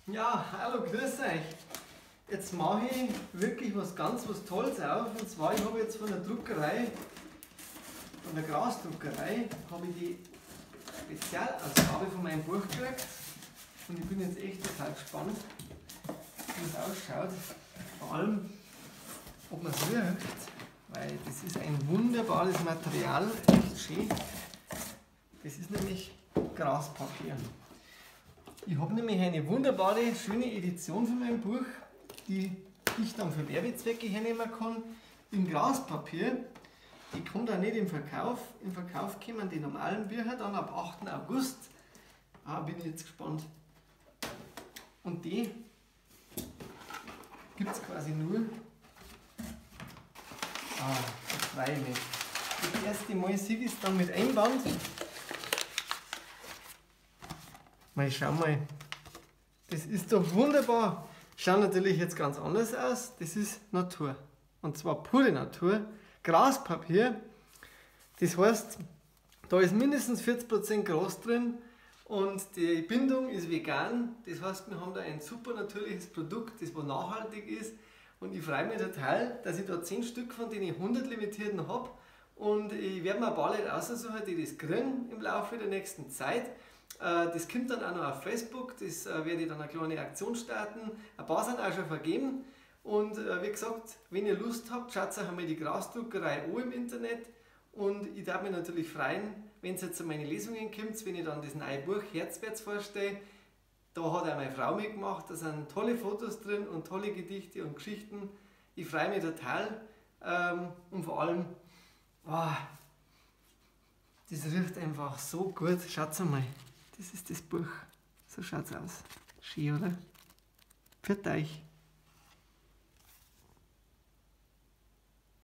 Ja, hallo, grüß euch. Jetzt mache ich wirklich was Tolles auf. Und zwar, ich habe jetzt von der Druckerei, von der Grasdruckerei, habe ich die Spezialausgabe von meinem Buch gekriegt. Und ich bin jetzt echt total gespannt, wie es ausschaut. Vor allem, ob man es riecht, weil das ist ein wunderbares Material, echt schön. Das ist nämlich Graspapier. Ich habe nämlich eine wunderbare, schöne Edition von meinem Buch, die ich dann für Werbezwecke hernehmen kann, in Graspapier. Die kommt auch nicht im Verkauf. Im Verkauf kommen die normalen Bücher dann ab 8. August. Bin ich jetzt gespannt. Und die gibt es quasi nur. Das freue ich mich. Das erste Mal sehe ich es dann mit Einband. Mal schauen mal. Das ist doch wunderbar. Schaut natürlich jetzt ganz anders aus. Das ist Natur. Und zwar pure Natur. Graspapier. Das heißt, da ist mindestens 40% Gras drin und die Bindung ist vegan. Das heißt, wir haben da ein super natürliches Produkt, das nachhaltig ist. Und ich freue mich total, dass ich da 10 Stück von den 100 limitierten habe. Und ich werde mir ein paar Leute aussuchen, die das kriegen im Laufe der nächsten Zeit. Das kommt dann auch noch auf Facebook, das werde ich dann eine kleine Aktion starten. Ein paar sind auch schon vergeben. Und wie gesagt, wenn ihr Lust habt, schaut euch einmal die Grasdruckerei an im Internet. Und ich darf mich natürlich freuen, wenn es jetzt zu meinen Lesungen kommt, wenn ich dann das neue Buch Herzwärts vorstelle. Da hat auch meine Frau mitgemacht, da sind tolle Fotos drin und tolle Gedichte und Geschichten. Ich freue mich total und vor allem, das riecht einfach so gut. Schaut mal, das ist das Buch. So schaut es aus. Schön, oder? Für euch.